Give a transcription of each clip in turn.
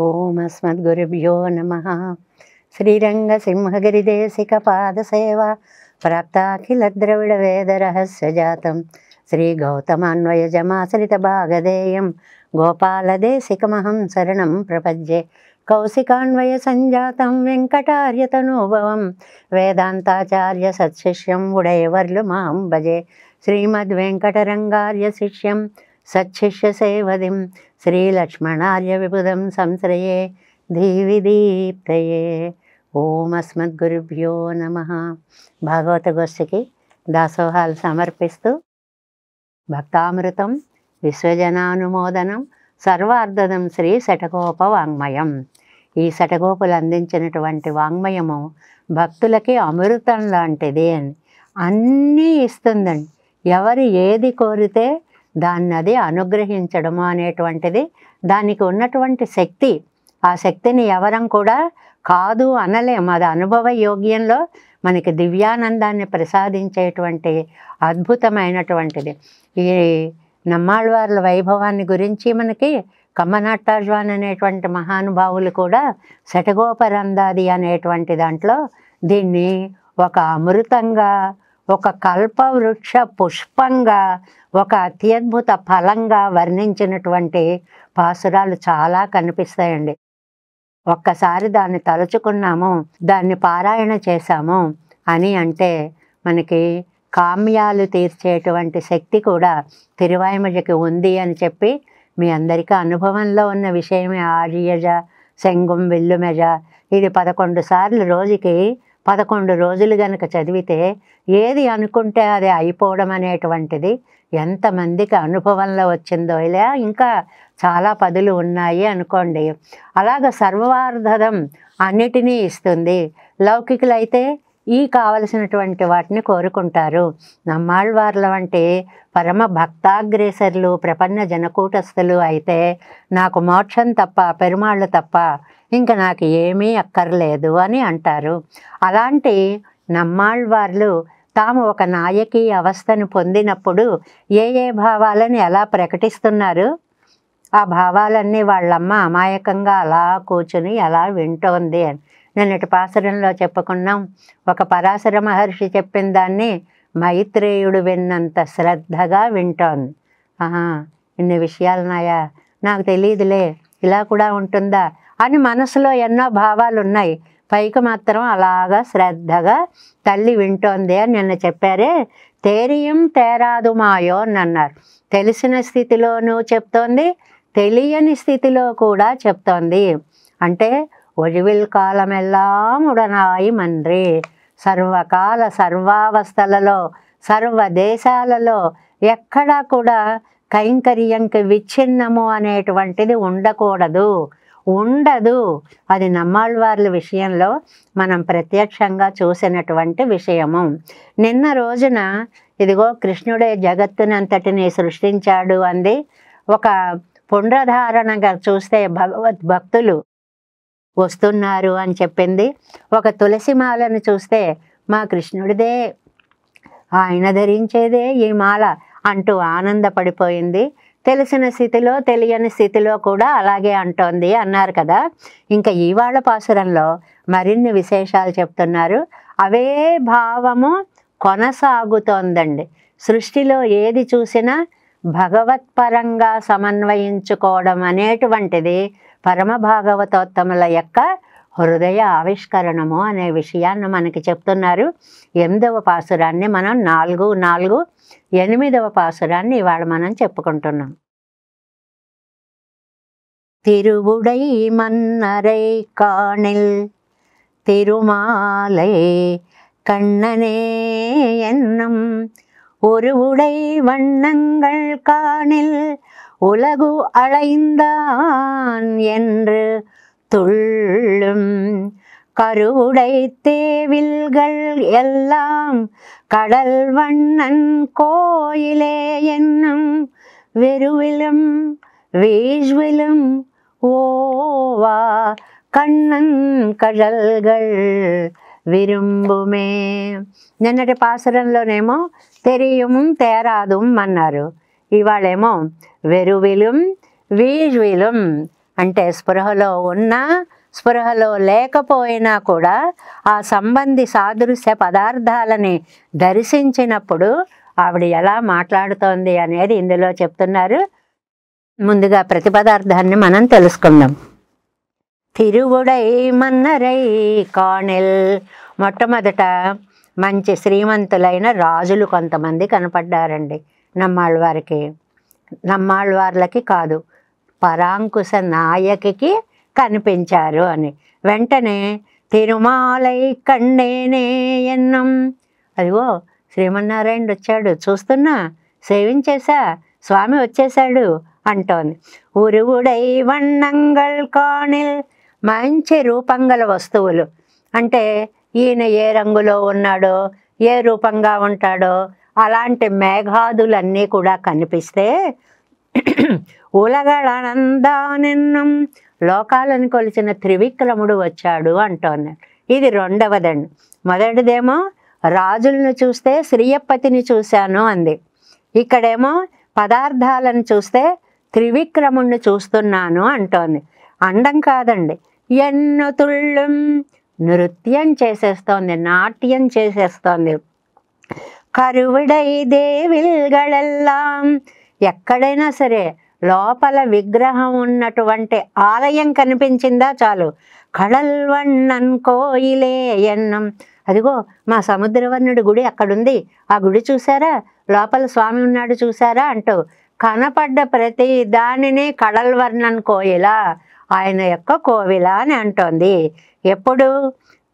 ఓం అస్మద్గురుభ్యో నమః. శ్రీరంగసింహగిరిదేశికపాదసేవ ప్రాప్తాఖిల ద్రవిడ వేద రహస్యజాతం శ్రీ గౌతమాన్వయజమాశ్రితభాగధేయం గోపాలదేశికమహం శరణం ప్రపద్యే. కౌశికాన్వయ సంజాతం వెంకటార్యతనూభవం వేదాంతాచార్య సత్శిష్యం ఉడయవర్లు మాం భజే. శ్రీమద్వెంకటరంగార్య శిష్యం సచ్చిష్య సేవదిం శ్రీలక్ష్మణార్య విబుధం సంశ్రయే ధీవి దీప్తయే. ఓం అస్మద్గురుభ్యో నమః. భాగవత గోష్ఠికి దాసోహాలు సమర్పిస్తూ భక్తామృతం విశ్వజనానుమోదనం సర్వార్ధదం శ్రీ శఠగోప వాంగ్మయం. ఈ శఠగోపులు అందించినటువంటి వాంగ్మయము భక్తులకి అమృతం లాంటిది అని అన్నీ ఇస్తుందండి. ఎవరు ఏది కోరితే దాన్ని అది అనుగ్రహించడము అనేటువంటిది దానికి ఉన్నటువంటి శక్తి. ఆ శక్తిని ఎవరం కూడా కాదు అనలేము. అది అనుభవ యోగ్యంలో మనకి దివ్యానందాన్ని ప్రసాదించేటువంటి అద్భుతమైనటువంటిది. ఈ నమ్మాళ్ళవార్ల వైభవాన్ని గురించి మనకి కమ్మనాట్టాజ్వాన్ అనేటువంటి మహానుభావులు కూడా శఠగోపరందాది అనేటువంటి దాంట్లో దీన్ని ఒక అమృతంగా, ఒక కల్పవృక్ష పుష్పంగా, ఒక అత్యద్భుత ఫలంగా వర్ణించినటువంటి పాసురాలు చాలా కనిపిస్తాయండి. ఒక్కసారి దాన్ని తలుచుకున్నాము, దాన్ని పారాయణ చేశాము అని అంటే మనకి కామ్యాలు తీర్చేటువంటి శక్తి కూడా తిరువాయిమజకి ఉంది అని చెప్పి మీ అందరికీ అనుభవంలో ఉన్న విషయమే. ఆర్యజ శంగుం విల్లుమెజ ఇది 11 సార్లు రోజుకి 11 రోజులు గనక చదివితే ఏది అనుకుంటే అది అయిపోవడం అనేటువంటిది ఎంతమందికి అనుభవంలో వచ్చిందో. ఇలా ఇంకా చాలా పదులు ఉన్నాయి అనుకోండి. అలాగ సర్వార్ధదం అన్నిటినీ ఇస్తుంది. లౌకికులైతే ఈ కావలసినటువంటి వాటిని కోరుకుంటారు. నమ్మాళ్ళవార్ల వంటి పరమ భక్తాగ్రేసరులు ప్రపన్న జనకూటస్థులు అయితే నాకు మోక్షం తప్ప, పెరుమాళ్ళు తప్ప ఇంకా నాకు ఏమీ అక్కర్లేదు అని అంటారు. అలాంటి నమ్మాళ్ళవార్లు తాము ఒక నాయకీ అవస్థను పొందినప్పుడు ఏ ఏ భావాలని ఎలా ప్రకటిస్తున్నారు, ఆ భావాలన్నీ వాళ్ళమ్మ అమాయకంగా అలా కూర్చుని అలా వింటోంది అని నిన్నటి పాసురంలో చెప్పుకున్నాం. ఒక పరాశర మహర్షి చెప్పిన దాన్ని మైత్రేయుడు విన్నంత శ్రద్ధగా వింటోంది. ఇన్ని విషయాలున్నాయా, నాకు తెలియదులే, ఇలా కూడా ఉంటుందా అని మనసులో ఎన్నో భావాలు ఉన్నాయి. పైకి మాత్రం అలాగా శ్రద్ధగా తల్లి వింటోంది అని నిన్న చెప్పారే. తేరియం తేరాదు మాయో అని అన్నారు. తెలిసిన స్థితిలోనూ చెప్తోంది, తెలియని స్థితిలో కూడా చెప్తోంది. అంటే ఒழிవిల్ కాలమెల్లాం ఉడనాయి మన్రి, సర్వకాల సర్వావస్థలలో సర్వ దేశాలలో ఎక్కడా కూడా కైంకర్యంకి విచ్ఛిన్నము అనేటువంటిది ఉండకూడదు, ఉండదు. అది నమ్మాళ్ళవార్ల విషయంలో మనం ప్రత్యక్షంగా చూసినటువంటి విషయము. నిన్న రోజున ఇదిగో కృష్ణుడే జగత్తునంతటిని సృష్టించాడు అంది. ఒక పుండ్రధారణగా చూస్తే భగవద్భక్తులు వస్తున్నారు అని చెప్పింది. ఒక తులసిమాలను చూస్తే మా కృష్ణుడిదే, ఆయన ధరించేదే ఈ మాల అంటూ ఆనందపడిపోయింది. తెలిసిన స్థితిలో తెలియని స్థితిలో కూడా అలాగే అంటోంది అన్నారు కదా. ఇంకా ఇవాళ పాసురంలో మరిన్ని విశేషాలు చెప్తున్నారు. అవే భావము కొనసాగుతోందండి. సృష్టిలో ఏది చూసినా భగవత్పరంగా సమన్వయించుకోవడం అనేటువంటిది పరమ భాగవతోత్తముల యొక్క హృదయ ఆవిష్కరణము అనే విషయాన్ని మనకి చెప్తున్నారు. 8వ పాసురాన్ని మనం 4, 8వ పాసురాన్ని ఇవాళ మనం చెప్పుకుంటున్నాం. తిరువుడై మన్నరై కాణిల్ తిరుమాలై కண்ணனே என்னும் ஒருவுடை வண்ணங்கள் காணில் உலகு அளைந்தான் என்று துள்ளும் கருவுடை தேவில்கள் எல்லாம் கடல் வண்ணன் கோயிலே என்னும் வெறுவிலும் வீழ்விலும் ஓவா கண்ணன் కజల్గల్ విరుంబుమే. నిన్నటి పాసురంలోనేమో తెరియం తేరాదుం అన్నారు. ఇవాళేమో వెరువిలుం వీழ்విలుం అంటే స్పృహలో ఉన్నా స్పృహలో లేకపోయినా కూడా ఆ సంబంధి సాదృశ్య పదార్థాలని దర్శించినప్పుడు ఆవిడ ఎలా మాట్లాడుతోంది అనేది ఇందులో చెప్తున్నారు. ముందుగా ప్రతిపదార్థాన్ని మనం తెలుసుకుందాం. తిరువుడై మన్నరై కాణెల్. మొట్టమొదట మంచి శ్రీమంతులైన రాజులు కొంతమంది కనపడ్డారండి నమ్మాళ్ళవారికి. నమ్మాళ్ళవార్లకి కాదు, పరాంకుశ నాయకికి కనిపించారు అని. వెంటనే తిరుమాలై కండేనే ఎన్నం. అదిగో శ్రీమన్నారాయణుడు వచ్చాడు, చూస్తున్నా, సేవించేశా, స్వామి వచ్చేశాడు అంటోంది. ఉరువుడై వన్నంగల్ కాణిల్. మంచి రూపంగల వస్తువులు అంటే ఈయన ఏ రంగులో ఉన్నాడో, ఏ రూపంగా ఉంటాడో అలాంటి మేఘాదులన్నీ కూడా కనిపిస్తే ఉలగళనందానెన్నం. లోకాలను కొలిచిన త్రివిక్రముడు వచ్చాడు అంటోంది. ఇది రెండవదండి. మొదటిదేమో రాజులను చూస్తే శ్రీయపతిని చూశాను అంది. ఇక్కడేమో పదార్థాలను చూస్తే త్రివిక్రముణ్ణి చూస్తున్నాను అంటోంది. అండం కాదండి, ఎన్నో తుళ్ళం నృత్యం చేసేస్తోంది, నాట్యం చేసేస్తోంది. కరువుడై దేవిల్గళెల్లాం. ఎక్కడైనా సరే లోపల విగ్రహం ఉన్నటువంటి ఆలయం కనిపించిందా చాలు, కళల్వన్నన్ కోయిలే ఎన్నం. అదిగో మా సముద్రవర్ణుడి గుడి అక్కడుంది, ఆ గుడి చూసారా, లోపల స్వామి ఉన్నాడు చూసారా అంటూ కనపడ్డ ప్రతి దానిని కళల్వర్ణన్ కోయిల, ఆయన యొక్క కోవిల అని అంటోంది. ఎప్పుడు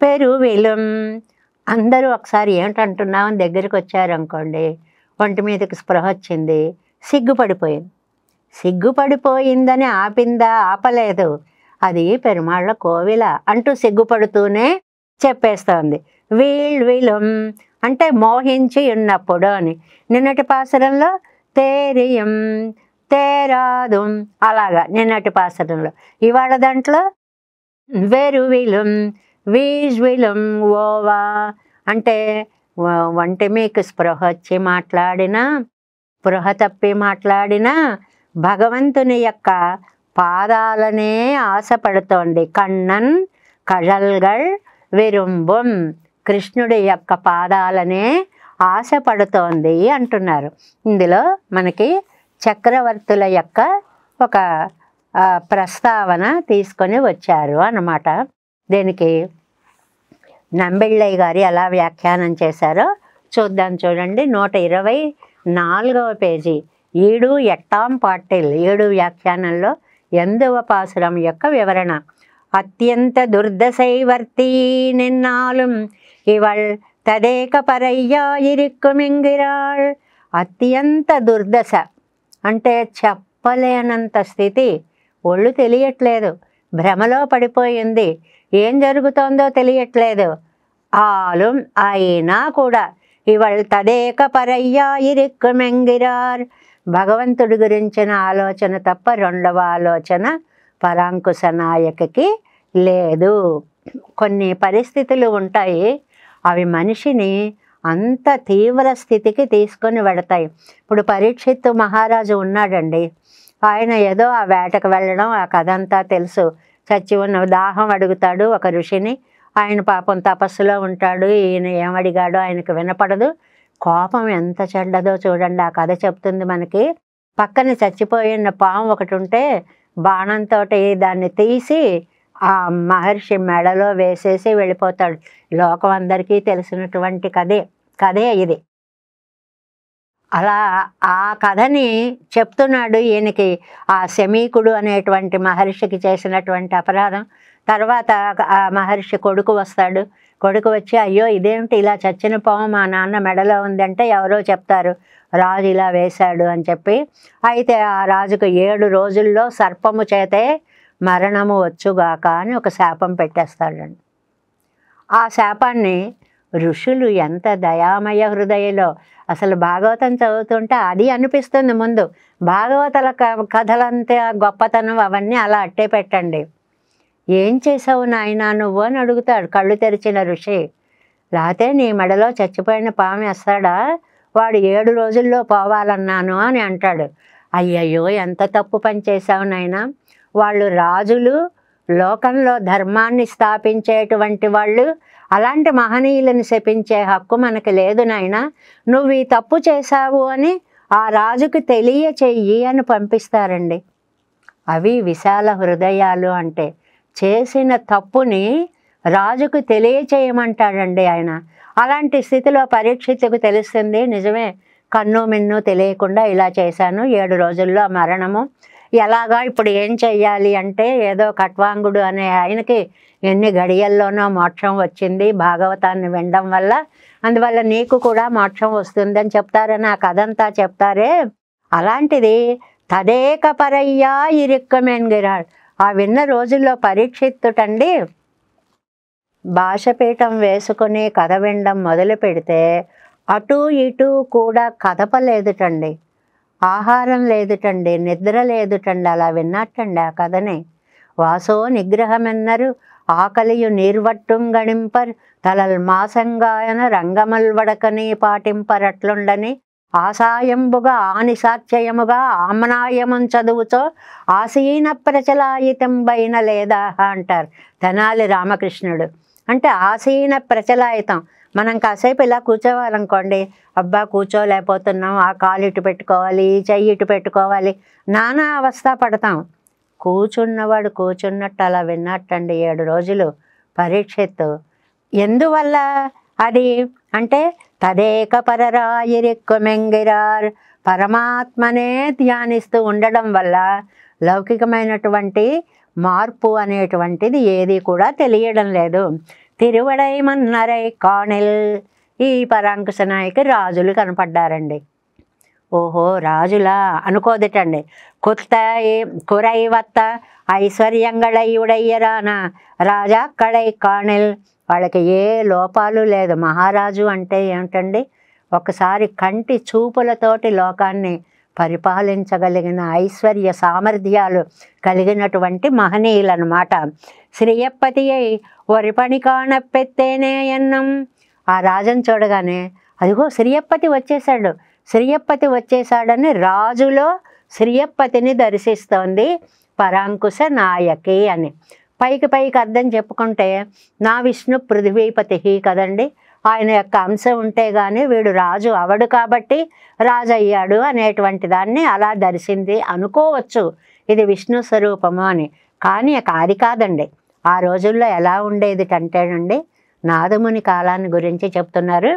పెరువిలం. అందరూ ఒకసారి ఏమిటంటున్నామని దగ్గరికి వచ్చారనుకోండి, ఒంటి మీదకి స్పృహ వచ్చింది, సిగ్గుపడిపోయింది. సిగ్గుపడిపోయిందని ఆపిందా? ఆపలేదు. అది పెరుమాళ్ళ కోవిల అంటూ సిగ్గుపడుతూనే చెప్పేస్తోంది. వీళ్ళం అంటే మోహించి ఉన్నప్పుడు అని. నిన్నటి పాసరంలో తేరియం తేరాదుం అలాగా నిన్నటి పాసరంలో. ఇవాళ దాంట్లో వెరువిలం వీజ్విలం ఓవా అంటే వంటి మీకు స్పృహ వచ్చి మాట్లాడినా, స్పృహ తప్పి మాట్లాడినా భగవంతుని యొక్క పాదాలనే ఆశపడుతోంది. కണ്ണన్ కళల్గల్ విరుంబం. కృష్ణుడి యొక్క పాదాలనే ఆశపడుతోంది అంటున్నారు. ఇందులో మనకి చక్రవర్తుల యొక్క ఒక ప్రస్తావన తీసుకొని వచ్చారు అన్నమాట. దీనికి నంబిళ్ళయ్య గారు ఎలా వ్యాఖ్యానం చేశారో చూద్దాం. చూడండి, 124వ పేజీ, ఈడు ఎట్టాం పాటిల్ 7 వ్యాఖ్యానంలో 8వ పాసురం యొక్క వివరణ. అత్యంత దుర్దశైవర్తీ నిన్నాலும் ఇవళ్ తదేక పరయ్యా ఇరుక్కుమింగిరాళ్. అత్యంత దుర్దశ అంటే చెప్పలేనంత స్థితి, ఒళ్ళు తెలియట్లేదు, భ్రమలో పడిపోయింది, ఏం జరుగుతోందో తెలియట్లేదు. ఆలుం అయినా కూడా ఇవళ్ తదేక పరయ్యా ఇరుక్కుమింగిరార్. భగవంతుడి గురించిన ఆలోచన తప్ప రెండవ ఆలోచన పరాంకుశ నాయకికి లేదు. కొన్ని పరిస్థితులు ఉంటాయి, అవి మనిషిని అంత తీవ్ర స్థితికి తీసుకొని వెడతాయి. ఇప్పుడు పరీక్షిత్తు మహారాజు ఉన్నాడండి, ఆయన ఏదో ఆ వేటకు వెళ్ళడం, ఆ కథ అంతా తెలుసు. చచ్చి ఉన్న దాహం అడుగుతాడు ఒక ఋషిని, ఆయన పాపం తపస్సులో ఉంటాడు, ఈయన ఏమడిగాడో ఆయనకు వినపడదు. కోపం ఎంత చెడ్డదో చూడండి, ఆ కథ చెప్తుంది మనకి. పక్కన చచ్చిపోయిన పాము ఒకటి ఉంటే బాణంతో దాన్ని తీసి ఆ మహర్షి మెడలో వేసేసి వెళ్ళిపోతాడు. లోకం అందరికీ తెలిసినటువంటి కథే ఇది. అలా ఆ కథని చెప్తున్నాడు ఈయనకి. ఆ శమీకుడు అనేటువంటి మహర్షికి చేసినటువంటి అపరాధం. తర్వాత ఆ మహర్షి కొడుకు వస్తాడు. కొడుకు వచ్చి, అయ్యో ఇదేమిటి ఇలా చచ్చిన పాము మా నాన్న మెడలో ఉందంటే ఎవరో చెప్తారు, రాజు ఇలా వేశాడు అని చెప్పి. అయితే ఆ రాజుకు 7 రోజుల్లో సర్పము చేతే మరణము వచ్చుగాక అని ఒక శాపం పెట్టేస్తాడండి. ఆ శాపాన్ని ఋషులు ఎంత దయామయ హృదయలో, అసలు భాగవతం చదువుతుంటే అది అనిపిస్తుంది ముందు. భాగవతాల కథలంతా గొప్పతనం అవన్నీ అలా అట్టే పెట్టండి. ఏం చేసావు నాయనా నువ్వు అని అడుగుతాడు కళ్ళు తెరిచిన ఋషి. లేకపోతే నీ మెడలో చచ్చిపోయిన పాము వేస్తాడా, వాడు 7 రోజుల్లో పోవాలన్నాను అని అంటాడు. అయ్యయ్యో ఎంత తప్పు పని చేసావు నాయనా, వాళ్ళు రాజులు, లోకంలో ధర్మాన్ని స్థాపించేటువంటి వాళ్ళు. అలాంటి మహనీయులను శపించే హక్కు మనకి లేదు నాయనా, నువ్వు ఈ తప్పు చేశావు అని ఆ రాజుకు తెలియచెయ్యి అని పంపిస్తారండి. అవి విశాల హృదయాలు అంటే. చేసిన తప్పుని రాజుకు తెలియచేయమంటాడండి ఆయన. అలాంటి స్థితిలో పరీక్షిత్తుకు తెలుస్తుంది, నిజమే కన్ను మిన్ను తెలియకుండా ఇలా చేశాను, 7 రోజుల్లో మరణము, ఎలాగా ఇప్పుడు ఏం చెయ్యాలి అంటే ఏదో ఖట్వాంగుడు అనే ఆయనకి ఎన్ని గడియల్లోనో మోక్షం వచ్చింది భాగవతాన్ని వినడం వల్ల, అందువల్ల నీకు కూడా మోక్షం వస్తుందని చెప్తారని ఆ కథంతా చెప్తారే. అలాంటిది తదేక పరయ్యా ఇరుక్కమెన్గిరాడు. ఆ విన్న రోజుల్లో పరీక్షిత్తుటండి భాషపీఠం వేసుకుని కథ వినడం మొదలు పెడితే అటు ఇటు కూడా కదపలేదుటండి, ఆహారం లేదుటండి, నిద్ర లేదుటండి. అలా విన్నట్టండి ఆ కథని. వాసో నిగ్రహమెన్నరు ఆకలియు నీర్వట్టుం గణింపర్ తలల్ మాసంగాయన రంగమల్ వడకని పాటింపరట్లుండని ఆసాయంబుగా ఆనిసాక్ష్యముగా ఆమనాయమం చదువుతో ఆసీన ప్రచలాయితంబైన లేదా అంటారు తెనాలి రామకృష్ణుడు. అంటే ఆసీన ప్రచలాయితం, మనం కాసేపు ఇలా కూర్చోవాలనుకోండి, అబ్బా కూర్చోలేకపోతున్నాం, ఆ కాలు ఇటు పెట్టుకోవాలి, ఈ చెయ్యి ఇటు పెట్టుకోవాలి, నానా అవస్థ పడతాం. కూర్చున్నవాడు కూర్చున్నట్టు అలా విన్నట్టండి 7 రోజులు పరీక్షిత్తు. ఎందువల్ల అది అంటే తదేక పరరాయిరిక్కుమెంగిరార్, పరమాత్మనే ధ్యానిస్తూ ఉండడం వల్ల లౌకికమైనటువంటి మార్పు అనేటువంటిది ఏది కూడా తెలియడం లేదు. తిరువడై మన్నరై కాణిల్, ఈ పరాంకుశ నాయకి రాజులు కనపడ్డారండి. ఓహో రాజులా అనుకోదటండి. కొత్త కురైవత్త ఐశ్వర్యంగళై ఉడయ్యరాన రాజా కడై కాణిల్. వాళ్ళకి ఏ లోపాలు లేదు. మహారాజు అంటే ఏమిటండి, ఒకసారి కంటి చూపులతోటి లోకాన్ని పరిపాలించగలిగిన ఐశ్వర్య సామర్థ్యాలు కలిగినటువంటి మహనీయులు అన్నమాట. శ్రీయప్పతి అయి ఒరిపని కాణపెత్తేనే ఎన్నం. ఆ రాజును చూడగానే అదిగో శ్రీయప్పతి వచ్చేసాడు, శ్రీయప్పతి వచ్చేసాడని రాజులో శ్రీయప్పతిని దర్శిస్తోంది పరాంకుశ నాయకి అని. పైకి అర్థం చెప్పుకుంటే నా విష్ణు పృథ్వీపతి కదండి, ఆయన యొక్క అంశం ఉంటే కానీ వీడు రాజు అవడు కాబట్టి రాజు అయ్యాడు అనేటువంటి దాన్ని అలా దర్శింది అనుకోవచ్చు, ఇది విష్ణు స్వరూపము అని. కానీ అది కాదండి. ఆ రోజుల్లో ఎలా ఉండేది అంటేనండి, నాదముని కాలాన్ని గురించి చెప్తున్నారు.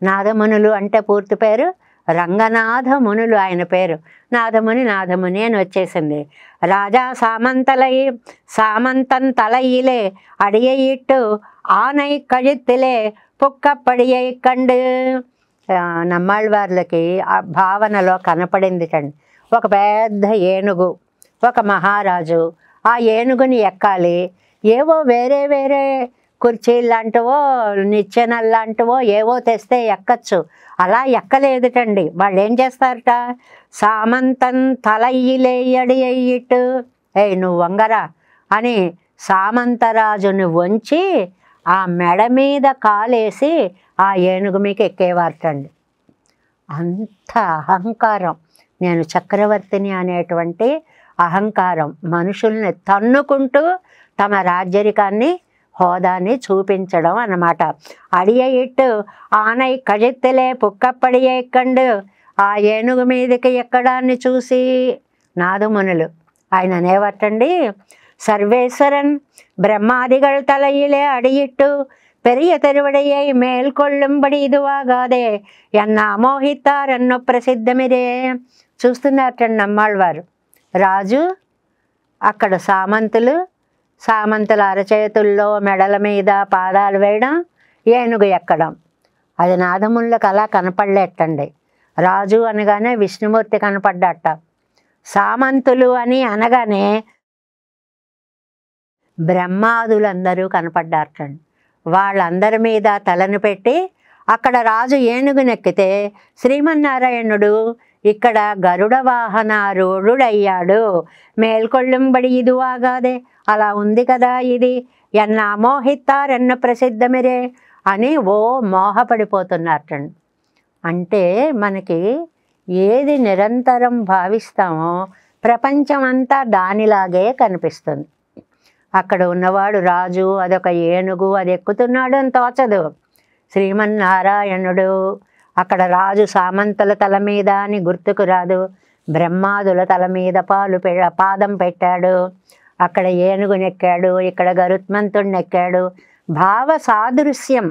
నాదమునులు అంటే పూర్తి పేరు రంగనాథ మునులు, ఆయన పేరు నాదముని అని వచ్చేసింది. రాజా సామంతం తలయిలే అడియయిట్టు ఆనై కజిత్తిలే పుక్కప్పడియై కండు. నమ్మాళ్ళవార్లకి ఆ భావనలో కనపడింది కండి. ఒక పెద్ద ఏనుగు, ఒక మహారాజు, ఆ ఏనుగుని ఎక్కాలి, ఏవో వేరే కుర్చీలాంటివో నిచ్చెనల్లాంటివో ఏవో తెస్తే ఎక్కచ్చు, అలా ఎక్కలేదుటండి. వాళ్ళు ఏం చేస్తారట, సామంతం తలయ్యిలేయడి అయ్యిట్టు, నువ్వు వంగరా అని సామంతరాజుని వంచి ఆ మెడ మీద కాలేసి ఆ ఏనుగు మీకు ఎక్కేవారటండి. అంత అహంకారం, నేను చక్రవర్తిని అనేటువంటి అహంకారం మనుషుల్ని తన్నుకుంటూ తమ రాజ్యరికాన్ని హోదాని చూపించడం అన్నమాట. అడియయిట్టు ఆనై కజెత్తెలే పుక్కప్పడియే ఎక్కండు. ఆ ఏనుగు మీదకి ఎక్కడాన్ని చూసి నాదమునులు ఆయన అనేవటండి, సర్వేశ్వరన్ బ్రహ్మాదిగల్ తలయిలే అడియిట్టు பெரிய திருவிடையை మేల్కొళ్ళంబడి ఇదివాగాదే ఎన్న అమోహితారెన్నో ప్రసిద్ధమిదే. చూస్తున్నారటండి నమ్మాళ్ళవారు. రాజు, అక్కడ సామంతుల అరచేతుల్లో మెడల మీద పాదాలు వేయడం, ఏనుగు ఎక్కడం, అది నాదములకు అలా కనపడలేటండి. రాజు అనగానే విష్ణుమూర్తి కనపడ్డట, సామంతులు అని అనగానే బ్రహ్మాదులందరూ కనపడ్డారటండి. వాళ్ళందరి మీద తలను పెట్టి అక్కడ రాజు ఏనుగునెక్కితే శ్రీమన్నారాయణుడు ఇక్కడ గరుడ వాహనారూఢుడయ్యాడు. మేల్కొళ్ళంబడి ఇదివాగాదే, అలా ఉంది కదా ఇది, ఎన్న అమోహితారెన్న ప్రసిద్ధమిరే అని మోహపడిపోతున్నారటండి. అంటే మనకి ఏది నిరంతరం భావిస్తామో ప్రపంచం అంతా దానిలాగే కనిపిస్తుంది. అక్కడ ఉన్నవాడు రాజు, అదొక ఏనుగు, అది ఎక్కుతున్నాడు అని తోచదు. శ్రీమన్నారాయణుడు అక్కడ రాజు సామంతుల తల మీద అని గుర్తుకు రాదు. బ్రహ్మాదుల తల మీద పాదం పెట్టాడు. అక్కడ ఏనుగునెక్కాడు, ఇక్కడ గరుత్మంతుడినెక్కాడు. భావ సాదృశ్యం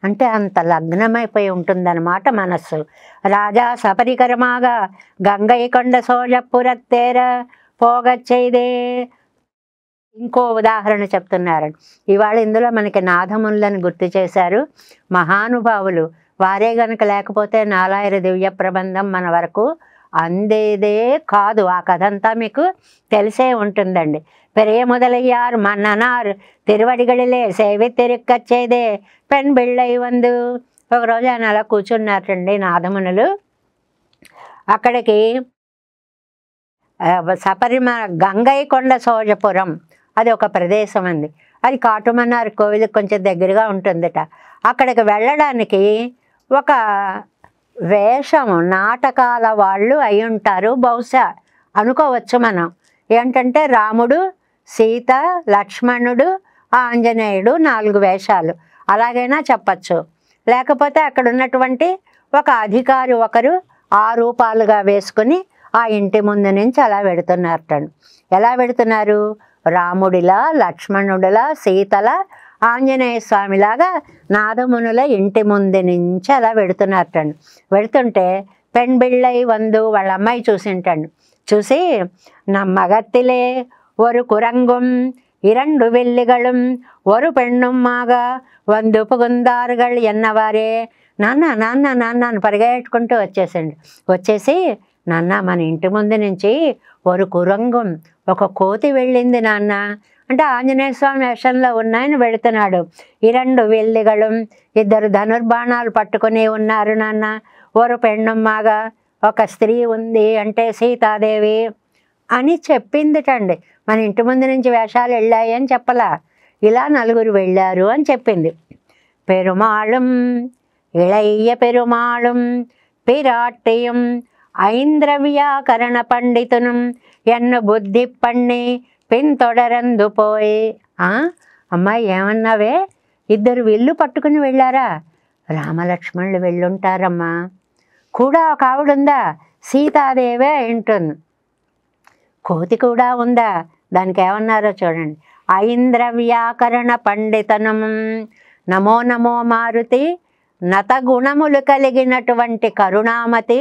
అంటే అంత లగ్నమైపోయి ఉంటుందన్నమాట మనస్సు. రాజా సపరికరమాగా గంగై కొండ సోజపురత్తేర పోగచ్చైదే. ఇంకో ఉదాహరణ చెప్తున్నారు. ఇవాళ ఇందులో మనకి నాథములను గుర్తు చేశారు మహానుభావులు. వారే గనక లేకపోతే నాలాయిర దివ్య ప్రబంధం మన వరకు అందేదే కాదు. ఆ కథ అంతా మీకు తెలిసే ఉంటుందండి. పెరియ మొదలయ్యారు మన్ననార్ తిరువడిగడిలే సేవిత్తిరుక్కచ్చేదే పెన్ బిళ్ళై వందు. ఒకరోజు ఆయన అలా కూర్చున్నారండి నాథమునులు. అక్కడికి గంగై కొండ సోజపురం అది ఒక ప్రదేశం అంది. అది కాటుమన్నారు కోవిలికి కొంచెం దగ్గరగా ఉంటుందట. అక్కడికి వెళ్ళడానికి ఒక వేషము నాటకాల వాళ్ళు అయి ఉంటారు బహుశా అనుకోవచ్చు మనం. ఏంటంటే రాముడు, సీత, లక్ష్మణుడు, ఆంజనేయుడు 4 వేషాలు అలాగైనా చెప్పచ్చు. లేకపోతే అక్కడ ఉన్నటువంటి ఒక అధికారి ఒకరు ఆ రూపాలుగా వేసుకుని ఆ ఇంటి ముందు నుంచి అలా వెడుతున్నారట. ఎలా వెడుతున్నారు? రాముడిలా, లక్ష్మణుడిలా, సీతల, ఆంజనేయ స్వామిలాగా నాదమునుల ఇంటి ముందు నుంచి అలా వెడుతున్నారట. వెడుతుంటే పెన్బిళ్ళై వందు వాళ్ళ అమ్మాయి చూసింటాడు. చూసి నమ్మగత్తిలే ஒரு குரங்கும் 2 வில்லிகளும் ஒரு பெண்ணும்மாగా వందు పుగుందారుகள் ఎన్నవారే. నాన్న నాన్న నాన్న అని పరిగెట్టుకుంటూ వచ్చేసి నాన్న మన ఇంటి ముందు నుంచి ఒక కురంగం ఒక కోతి వెళ్ళింది నాన్న అంటే ఆంజనేయ స్వామి వేషంలో ఉన్నాయని వెళుతున్నాడు. 2 విల్లిగళం 2 ధనుర్బాణాలు పట్టుకుని ఉన్నారు నాన్న. ఒక పెണ്ണుమ్మాగా ఒక స్త్రీ ఉంది అంటే సీతాదేవి అని చెప్పిందిటండి. మన ఇంటి ముందు నుంచి వేషాలు వెళ్ళాయి అని చెప్పలా, ఇలా 4 వెళ్ళారు అని చెప్పింది. పెరుమాళం ఇళయ్య పెరుమాళం పిరాట్టియం ఐంద్రవ్యాకరణ పండితునం ఎన్ను బుద్ధి పన్ని పిన్తొడరందు పోయి. అమ్మాయి ఏమన్నావే? 2 విల్లు పట్టుకుని వెళ్ళారా? రామలక్ష్మణులు వెళ్ళుంటారమ్మా. కూడా ఒక ఆవిడుందా? సీతాదేవే ఉంటుంది. కోతి కూడా ఉందా? దానికి ఏమన్నారో చూడండి. ఐంద్ర వ్యాకరణ పండితనం నమో నమో మారుతి నత గుణములు కలిగినటువంటి కరుణామతి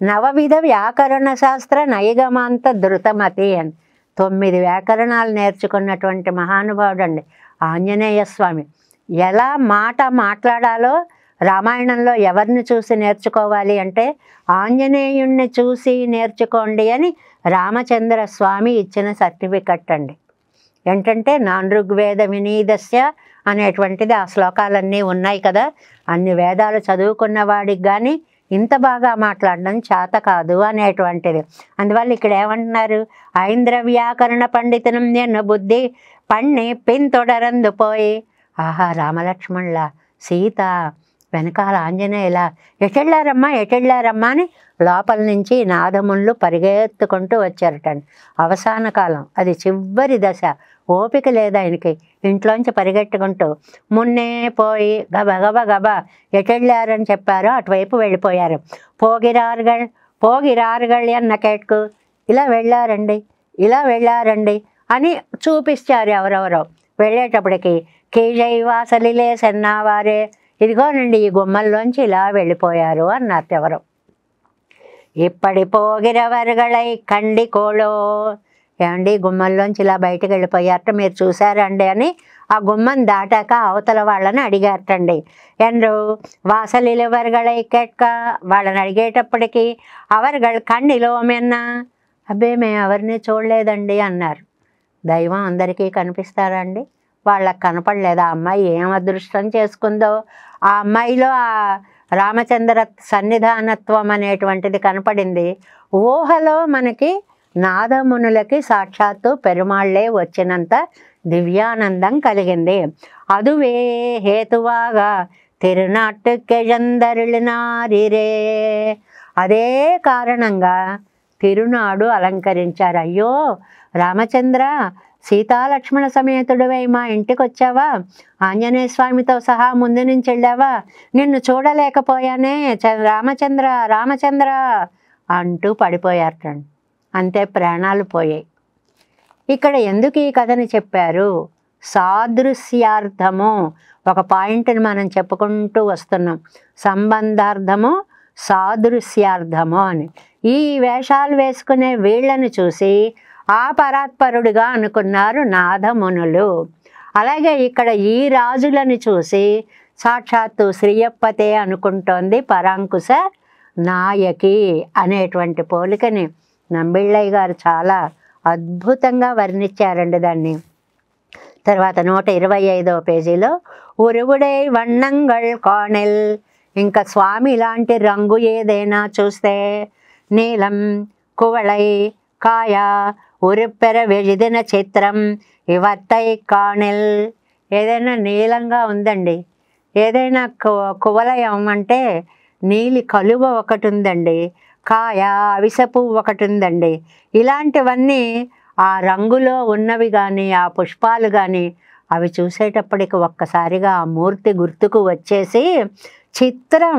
నవవిధ వ్యాకరణ శాస్త్ర నైగమాంత ధృతమతి అని 9 వ్యాకరణాలు నేర్చుకున్నటువంటి మహానుభావుడు అండి ఆంజనేయ స్వామి. ఎలా మాట మాట్లాడాలో రామాయణంలో ఎవరిని చూసి నేర్చుకోవాలి అంటే ఆంజనేయుణ్ణి చూసి నేర్చుకోండి అని రామచంద్ర స్వామి ఇచ్చిన సర్టిఫికెట్ అండి. ఏంటంటే నానృగ్వేద వినీదస్య అనేటువంటిది ఆ శ్లోకాలన్నీ ఉన్నాయి కదా. అన్ని వేదాలు చదువుకున్న వాడికి కానీ ఇంత బాగా మాట్లాడడం చేత కాదు అనేటువంటిది. అందువల్ల ఇక్కడ ఏమంటున్నారు? ఐంద్ర వ్యాకరణ పండితనం నేను బుద్ధి పన్ని పిన్తొడరందు పోయి. ఆహా, రామలక్ష్మణుల, సీత, వెనకాల ఆంజనేయులా ఎటెళ్ళారమ్మా అని లోపల నుంచి నాదముళ్ళు పరిగెత్తుకుంటూ వచ్చారటండి. అవసాన కాలం, అది చివరి దశ. ఓపిక లేదా ఆయనకి, ఇంట్లోంచి పరిగెట్టుకుంటూ మున్నే పోయి గబా ఎటెళ్ళారని చెప్పారో అటువైపు వెళ్ళిపోయారు. పోగిరారుగళ్ అన్న కేట్కు ఇలా వెళ్ళారండి అని చూపిస్తారు ఎవరెవరో. వెళ్ళేటప్పటికి కీజై వాసలిలే సెన్నావారే, ఇదిగోనండి ఈ గుమ్మల్లోంచి ఇలా వెళ్ళిపోయారు అన్నారు ఎవరో. ఇప్పటి పోగిరవరుగళై కండి కోళో, ఏమండి గుమ్మల్లోంచి ఇలా బయటకు వెళ్ళిపోయారట మీరు చూసారండి అని ఆ గుమ్మం దాటాక అవతల వాళ్ళని అడిగారటండి. ఎండ్రు వాసలిలవరుగళై కేట్క, వాళ్ళని అడిగేటప్పటికి అవరుగళ్ కండిలో మెన్నా, అబ్బే మేము ఎవరిని చూడలేదండి అన్నారు. దైవం అందరికీ కనిపిస్తారండి? వాళ్ళకి కనపడలేదు. ఆ అమ్మాయి ఏం అదృష్టం చేసుకుందో, ఆ అమ్మాయిలో ఆ రామచంద్ర సన్నిధానత్వం అనేటువంటిది కనపడింది. ఊహలో మనకి నాదమునులకి సాక్షాత్తు పెరుమాళ్లే వచ్చినంత దివ్యానందం కలిగింది. అదువే హేతువాగా తిరునాట్టుకెజందరుళినారిరే, అదే కారణంగా తిరునాడు అలంకరించారు. అయ్యో రామచంద్ర, సీతాలక్ష్మణ సమేతుడివై మా ఇంటికి వచ్చావా, ఆంజనేయ స్వామితో సహా ముందు నుంచి వెళ్ళావా, నిన్ను చూడలేకపోయానే రామచంద్ర రామచంద్ర అంటూ పడిపోయారటండి. అంతే, ప్రాణాలు పోయాయి. ఇక్కడ ఎందుకు ఈ కథని చెప్పారు? సాదృశ్యార్థము, ఒక పాయింట్ని మనం చెప్పుకుంటూ వస్తున్నాం. సంబంధార్థము, సాదృశ్యార్థము అని. ఈ వేషాలు వేసుకునే వీళ్ళని చూసి ఆ పరాత్పరుడిగా అనుకున్నారు నాథమునులు. అలాగే ఇక్కడ ఈ రాజులను చూసి సాక్షాత్తు శ్రీయప్పతే అనుకుంటోంది పరాంకుశ నాయకి అనేటువంటి పోలికని నంబిళ్ళయ్య గారు చాలా అద్భుతంగా వర్ణించారండి దాన్ని. తర్వాత 125వ పేజీలో ఉరువుడై వണ്ണంగళ్ కాణెల్, ఇంకా స్వామి ఇలాంటి రంగు ఏదైనా చూస్తే నీలం కువళై కాయ ఉరుప్పెర వెజిదిన చిత్రం ఇవత్తై కాణెల్, ఏదైనా నీలంగా ఉందండి, ఏదైనా కువలయం అంటే నీలి కలువ ఒకటి ఉందండి, కాయ అవిసె పువ్వు ఒకటి ఉందండి. ఇలాంటివన్నీ ఆ రంగులో ఉన్నవి కానీ ఆ పుష్పాలు కానీ అవి చూసేటప్పటికి ఒక్కసారిగా ఆ మూర్తి గుర్తుకు వచ్చేసి చిత్రం,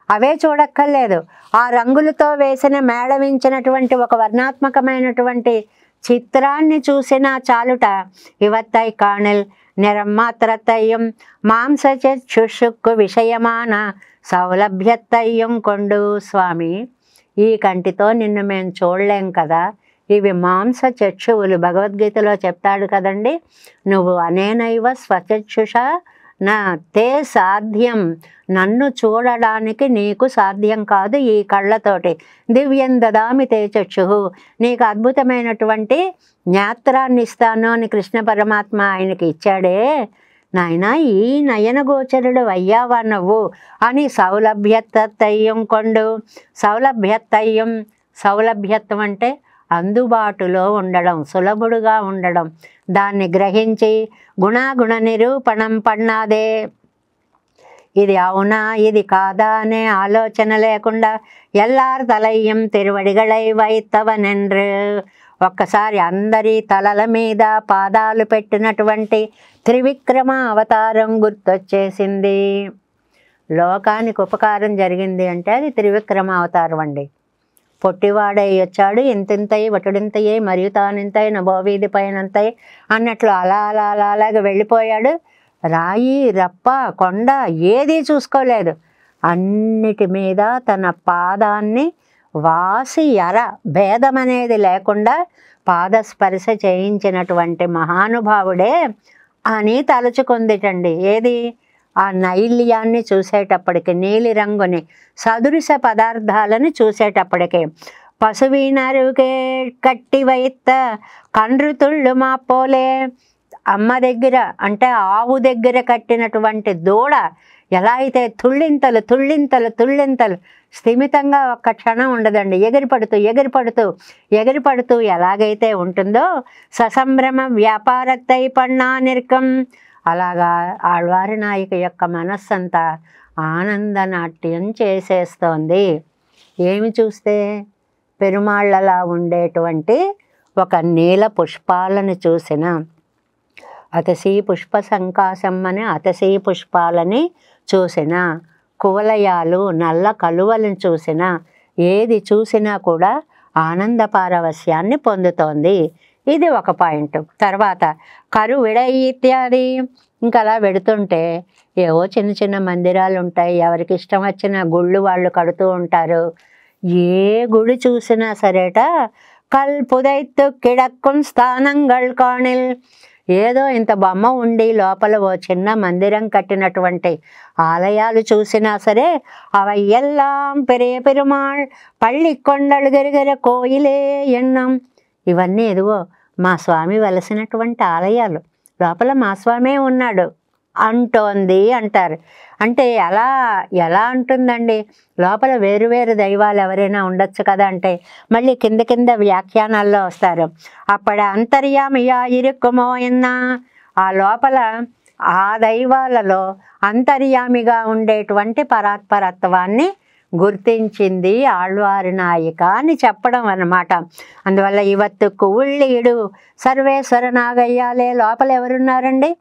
అవే చూడక్కర్లేదు, ఆ రంగులతో వేసిన మేళవించినటువంటి ఒక వర్ణాత్మకమైనటువంటి చిత్రాన్ని చూసినా చాలుట. ఇవత్తై కాణెల్ నిరమాత్రతయ్యం మాంసచుషుక్కు విషయమాన సౌలభ్యతయ్యం కొండు. స్వామి, ఈ కంటితో నిన్ను మేము చూడలేం కదా, ఇవి మాంస చక్షువులు. భగవద్గీతలో చెప్తాడు కదండి, నువ్వు అనేనైవ స్వచక్షుష నా తే సాధ్యం, నన్ను చూడడానికి నీకు సాధ్యం కాదు ఈ కళ్ళతోటి. దివ్యం దదామి తే చక్షు, నీకు అద్భుతమైనటువంటి నేత్రాన్ని ఇస్తాను అని కృష్ణ పరమాత్మ ఆయనకి ఇచ్చాడే నాయన, ఈ నయన గోచరుడు అయ్యావా నువ్వు అని సౌలభ్యతయ్యం కొండు. సౌలభ్యతయ్యం, సౌలభ్యత్వం అంటే అందుబాటులో ఉండడం, సులభుడుగా ఉండడం. దాన్ని గ్రహించి గుణాగుణ నిరూపణం పన్నాదే, ఇది అవునా ఇది కాదా అనే ఆలోచన లేకుండా ఎల్లార్ తలయ్యం తిరువడిగళై వైత్తవనెండ్రు, ఒక్కసారి అందరి తలల మీద పాదాలు పెట్టినటువంటి త్రివిక్రమ అవతారం గుర్తొచ్చేసింది. లోకానికి ఉపకారం జరిగింది అంటే అది త్రివిక్రమ అవతారం అండి. పొట్టివాడై వచ్చాడు, ఇంతింతయి వటుడింతయ్యి మరియు తానింతయి నభోవీధి పైనంతయి అన్నట్లు అలా అలా అలా అలాగ వెళ్ళిపోయాడు. రాయి రప్ప కొండ ఏదీ చూసుకోలేదు, అన్నిటి మీద తన పాదాన్ని వాసి ఎర భేదం అనేది లేకుండా పాదస్పర్శ చేయించినటువంటి మహానుభావుడే అని తలుచుకుందిటండి. ఏది? ఆ నైల్యాన్ని చూసేటప్పటికి, నీలి రంగుని సదృశ పదార్థాలను చూసేటప్పటికి పశువీనరుకే కట్టి వైత్త కండ్రుతుళ్ళు మా పోలే, అమ్మ దగ్గర అంటే ఆవు దగ్గర కట్టినటువంటి దూడ ఎలా అయితే తుళ్ళింతలు తుళ్ళింతలు తుళ్ళింతలు స్థిమితంగా ఒక్క క్షణం ఉండదండి, ఎగిరిపడుతూ ఎగిరిపడుతూ ఎగిరిపడుతూ ఎలాగైతే ఉంటుందో ససంభ్రమ వ్యాపారత్తై పన్నా నిర్కం, అలాగా ఆళ్వారి నాయక యొక్క మనస్సంతా ఆనందనాట్యం చేసేస్తోంది. ఏమి చూస్తే? పెరుమాళ్ళలా ఉండేటువంటి ఒక నీల పుష్పాలను చూసిన, అతసీ పుష్ప సంకాశం అని అతసీ పుష్పాలని చూసిన, కువలయాలు నల్ల కలువలను చూసిన, ఏది చూసినా కూడా ఆనంద పారవస్యాన్ని పొందుతోంది. ఇది ఒక పాయింట్. తర్వాత కరు విడై ఇత్యాది, ఇంకా అలా వెడుతుంటే ఏవో చిన్న చిన్న మందిరాలు ఉంటాయి, ఎవరికి ఇష్టం వచ్చిన గుళ్ళు వాళ్ళు కడుతూ ఉంటారు. ఏ గుడి చూసినా సరేట కల్ పుదైత్తు కిడక్కుం స్థానంగళ్ కాణిల్, ఏదో ఇంత బొమ్మ ఉండి లోపల ఓ చిన్న మందిరం కట్టినటువంటి ఆలయాలు చూసినా సరే అవి ఎల్లాం పెరియ పెరుమాళ్ పళ్ళి కొండలు గరిగర కోయిలే ఎన్నం, ఇవన్నీ ఎదుగో మా స్వామి వెలసినటువంటి ఆలయాలు, లోపల మా స్వామే ఉన్నాడు అంటోంది అంటారు. అంటే ఎలా అంటుందండి? లోపల వేరు వేరు దైవాలు ఎవరైనా ఉండొచ్చు కదా అంటే మళ్ళీ కింద కింద వ్యాఖ్యానాల్లో వస్తారు. అప్పుడ అంతర్యామియా ఇరుక్కుమో ఎన్న, ఆ లోపల ఆ దైవాలలో అంతర్యామిగా ఉండేటువంటి పరాత్పరత్వాన్ని గుర్తించింది ఆళ్వారు నాయిక అని చెప్పడం అన్నమాట. అందువల్ల ఇవత్తుకు ఉళ్ళీడు సర్వేశ్వర నాగయ్యాలే లోపల ఎవరున్నారండి?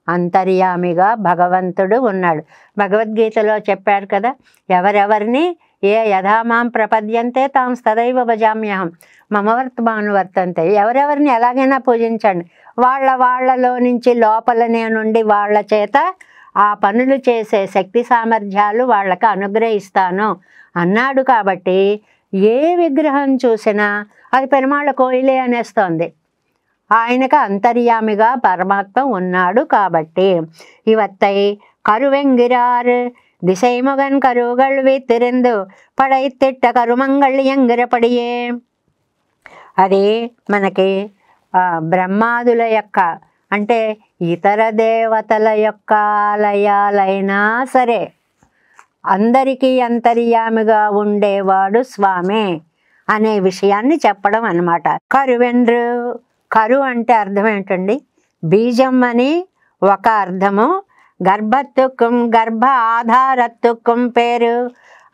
అంతర్యామిగా భగవంతుడు ఉన్నాడు. భగవద్గీతలో చెప్పారు కదా, ఎవరెవరిని ఏ యథామాం ప్రపద్యంతే తాం తదైవ భజామ్యహం మమవర్తమాను వర్తంతే. ఎవరెవరిని ఎలాగైనా పూజించండి, వాళ్ళలో నుంచి లోపలనే నుండి వాళ్ళ చేత ఆ పనులు చేసే శక్తి సామర్థ్యాలు వాళ్ళకి అనుగ్రహిస్తాను అన్నాడు. కాబట్టి ఏ విగ్రహం చూసినా అది పెరుమాళ్ళ కోయిలే అనేస్తోంది. ఆయనకు అంతర్యామిగా పరమాత్మ ఉన్నాడు. కాబట్టి ఇవత్తై కరువెంగిరారు దిశైముగన్ కరుగళ్ విత్తిరిందు పడైతిట్ట కరుమంగళ్యంగిరపడియే. అది మనకి బ్రహ్మాదుల యొక్క అంటే ఇతర దేవతల యొక్క ఆలయాలైనా సరే అందరికీ అంతర్యామిగా ఉండేవాడు స్వామి అనే విషయాన్ని చెప్పడం అన్నమాట. కరువెండ్రు, కరు అంటే అర్థం ఏంటండి? బీజం అని ఒక అర్థము, గర్భత్తుకం గర్భ ఆధారత్తుకం పేరు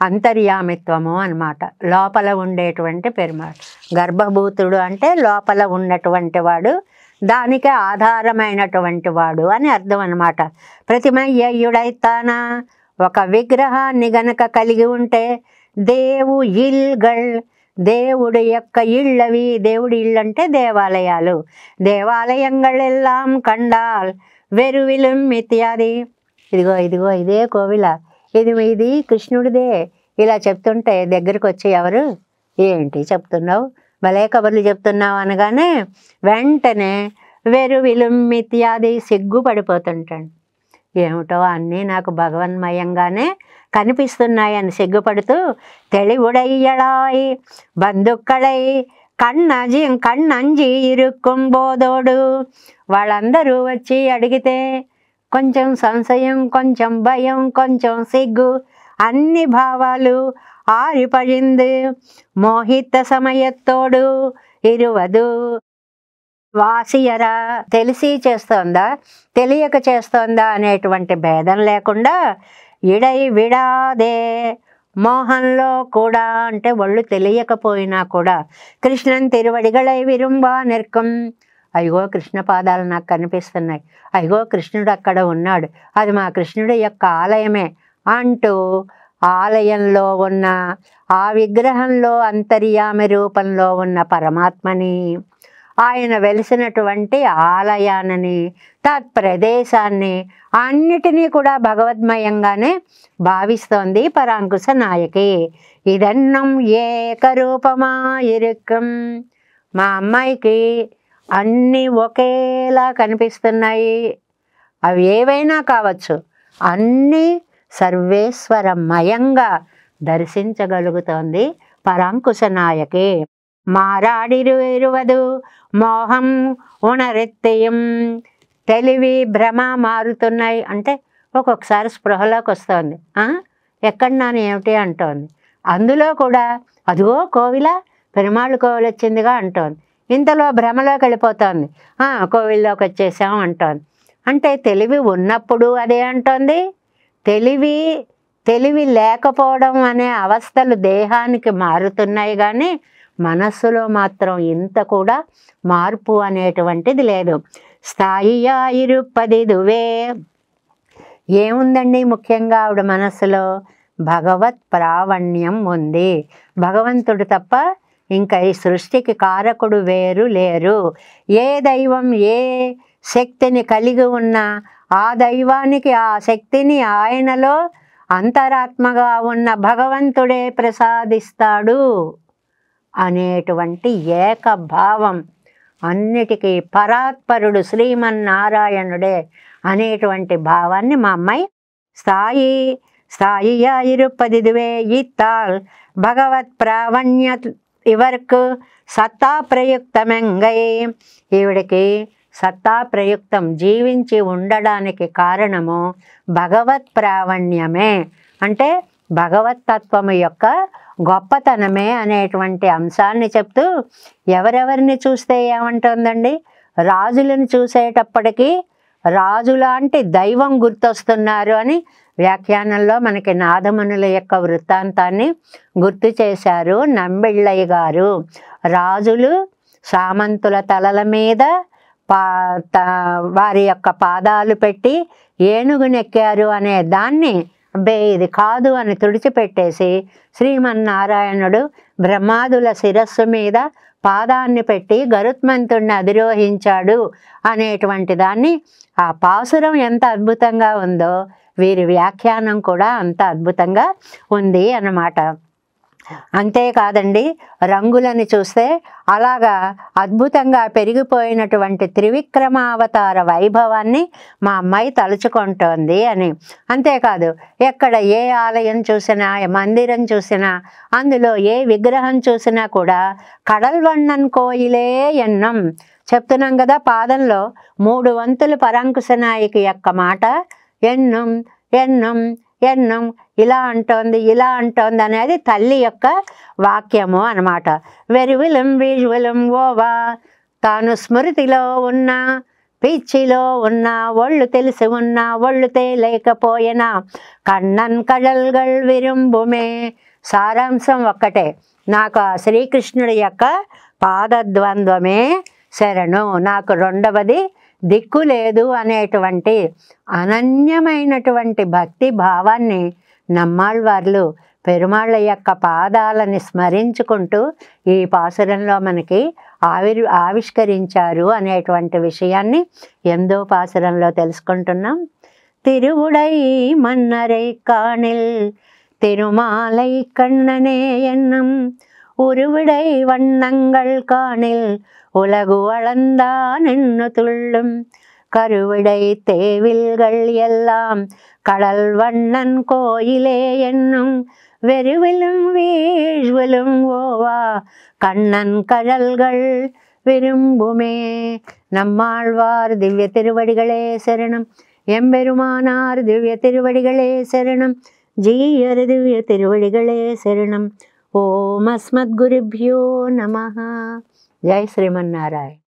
అంతర్యామిత్వము అన్నమాట. లోపల ఉండేటువంటి పెరుమాడు. గర్భభూతుడు అంటే లోపల ఉన్నటువంటి వాడు, దానికి ఆధారమైనటువంటి వాడు అని అర్థం అన్నమాట. ప్రతిమయ్యుడైతానా ఒక విగ్రహాన్ని గనక కలిగి ఉంటే దేవు ఇల్గళ్ దేవుడి యొక్క ఇళ్ళవి. దేవుడి ఇళ్ళు అంటే దేవాలయాలు. దేవాలయంగళెల్లాం కండాల్ వెరువిలుం ఇత్యాది. ఇదిగో ఇదే కోవిల, ఇది కృష్ణుడిదే. ఇలా చెప్తుంటే దగ్గరికి వచ్చి ఎవరు ఏంటి చెప్తున్నావు, భలే కబుర్లు చెప్తున్నావు అనగానే వెంటనే వెరువిలుం ఇత్యాది సిగ్గుపడిపోతుంటాడు. ఏమిటో అన్నీ నాకు భగవన్మయంగానే కనిపిస్తున్నాయని సిగ్గుపడుతూ తెలివుడయ్యడాయి బంధుక్కడై కണ്ണంజి ఇరుక్కుం బోధోడు. వాళ్ళందరూ వచ్చి అడిగితే కొంచెం సంశయం, కొంచెం భయం, కొంచెం సిగ్గు, అన్ని భావాలు ఆరిపడింది. మోహిత సమయత్తోడు ఇరువదు వాసియరా. తెలిసి చేస్తోందా తెలియక చేస్తోందా అనేటువంటి భేదం లేకుండా ఇడై విడాదే మోహంలో కూడా అంటే ఒళ్ళు తెలియకపోయినా కూడా కృష్ణన్ తిరువడిగళై విరుంబా నిర్కం. అయ్యో కృష్ణ పాదాలు నాకు కనిపిస్తున్నాయి, అయ్యో కృష్ణుడు అక్కడ ఉన్నాడు, అది మా కృష్ణుడి యొక్క ఆలయమే అంటూ ఆలయంలో ఉన్న ఆ విగ్రహంలో అంతర్యామి రూపంలో ఉన్న పరమాత్మని, ఆయన వెలిసినటువంటి ఆలయాన్ని, తత్ప్రదేశాన్ని అన్నిటినీ కూడా భగవద్మయంగానే భావిస్తోంది పరాంకుశ నాయకి. ఇదన్నం ఏకరూపమా ఇరుక్కం. మా అమ్మాయికి అన్నీ ఒకేలా కనిపిస్తున్నాయి, అవి ఏవైనా కావచ్చు, అన్నీ సర్వేశ్వరమయంగా దర్శించగలుగుతోంది పరాంకుశ నాయకి. మారాడిరు ఇరువదు మోహం ఉణరెత్తయం. తెలివి భ్రమ మారుతున్నాయి అంటే ఒక్కొక్కసారి స్పృహలోకి వస్తుంది, ఎక్కడ నాని ఏమిటి అంటోంది. అందులో కూడా అదిగో కోవిల, పెరుమాళ్ళు కోవిల వచ్చిందిగా అంటోంది. ఇంతలో భ్రమలోకి వెళ్ళిపోతుంది, కోవిల్లోకి వచ్చేసాం అంటోంది. అంటే తెలివి ఉన్నప్పుడు అదే అంటోంది. తెలివి లేకపోవడం అనే అవస్థలు దేహానికి మారుతున్నాయి, కానీ మనస్సులో మాత్రం ఇంత కూడా మార్పు అనేటువంటిది లేదు. స్థాయియా ఇరుపదిదువే. ఏముందండి ముఖ్యంగా ఆవిడ మనస్సులో? భగవత్ ప్రావణ్యం ఉంది. భగవంతుడు తప్ప ఇంకా ఈ సృష్టికి కారకుడు వేరు లేరు. ఏ దైవం ఏ శక్తిని కలిగి ఉన్నా ఆ దైవానికి ఆ శక్తిని ఆయనలో అంతరాత్మగా ఉన్న భగవంతుడే ప్రసాదిస్తాడు అనేటువంటి ఏకభావం, అన్నిటికీ పరాత్పరుడు శ్రీమన్నారాయణుడే అనేటువంటి భావాన్ని మా అమ్మాయి స్థాయియా ఇరుపదిదువే ఇత్తాల్ భగవత్ ప్రావణ్య ఇవర్కు సత్తా ప్రయుక్తమెంగై. ఈవిడికి సత్తా ప్రయుక్తం, జీవించి ఉండడానికి కారణము భగవత్ ప్రావణ్యమే, అంటే భగవత్తత్వము యొక్క గొప్పతనమే అనేటువంటి అంశాన్ని చెప్తూ ఎవరెవరిని చూస్తే ఏమంటుందండి? రాజులను చూసేటప్పటికీ రాజులాంటి దైవం గుర్తొస్తున్నారు అని వ్యాఖ్యానంలో మనకి నాదమునుల యొక్క వృత్తాంతాన్ని గుర్తు చేశారు నంబిళ్ళయ్య గారు. రాజులు సామంతుల తలల మీద వారి యొక్క పాదాలు పెట్టి ఏనుగునెక్కారు అనే దాన్ని అబ్బే ఇది కాదు అని తుడిచిపెట్టేసి శ్రీమన్నారాయణుడు బ్రహ్మాదుల శిరస్సు మీద పాదాన్ని పెట్టి గరుత్మంతుడిని అధిరోహించాడు అనేటువంటి దాన్ని ఆ పాసురం ఎంత అద్భుతంగా ఉందో వీరి వ్యాఖ్యానం కూడా అంత అద్భుతంగా ఉంది అన్నమాట. అంతేకాదండి, రంగులని చూస్తే అలాగా అద్భుతంగా పెరిగిపోయినటువంటి త్రివిక్రమావతార వైభవాన్ని మా అమ్మాయి తలుచుకుంటోంది అని. అంతేకాదు, ఎక్కడ ఏ ఆలయం చూసినా, మందిరం చూసినా, అందులో ఏ విగ్రహం చూసినా కూడా కడల్వണ്ണన్ కోయిలే ఎన్నం చెప్తున్నాం కదా. పాదంలో 3 వంతులు పరాంకుశ నాయకి యొక్క మాట ఎన్నం ఎన్నం ఎన్నం ఇలా అంటోంది అనేది తల్లి యొక్క వాక్యము అన్నమాట. వెరివిలం విజువలం ఓవా తాను స్మృతిలో ఉన్న పిచ్చిలో ఉన్న ఒళ్ళు తెలిసి ఉన్న ఒళ్ళు తేలేకపోయినా కണ്ണన్ కడల్గల్ విరుంబుమే. సారాంశం ఒక్కటే, నాకు ఆ శ్రీకృష్ణుడి యొక్క పాదద్వంద్వమే శరణు, నాకు రెండవది దిక్కు లేదు అనేటువంటి అనన్యమైనటువంటి భక్తి భావాన్ని నమ్మాళ్వార్లు పెరుమాళ్ళ యొక్క పాదాలని స్మరించుకుంటూ ఈ పాసురంలో మనకి ఆవిష్కరించారు అనేటువంటి విషయాన్ని 8వ పాసురంలో తెలుసుకుంటున్నాం. తిరువుడై మన్నరై కాణిల్ తిరుమాలై కண்ணనే ఎన్నం உருவிடை வண்ணங்கள் காணில் உலகு அளந்தான் என்ன துள்ளும் கருவிடை தேவில்கள் எல்லாம் கடல் வண்ணன் கோயிலே என்னும் வெறுவிலும் வீழ்விலும் ஓவா கண்ணன் கடல்கள் விரும்புமே. நம்மாழ்வார் திவ்ய திருவடிகளே சரணம். எம்பெருமானார் திவ்ய திருவடிகளே சரணம். ஜீயர் திவ்ய திருவடிகளே சரணம். ఓం అస్మద్గురుభ్యో నమః. జై శ్రీమన్నారాయణ.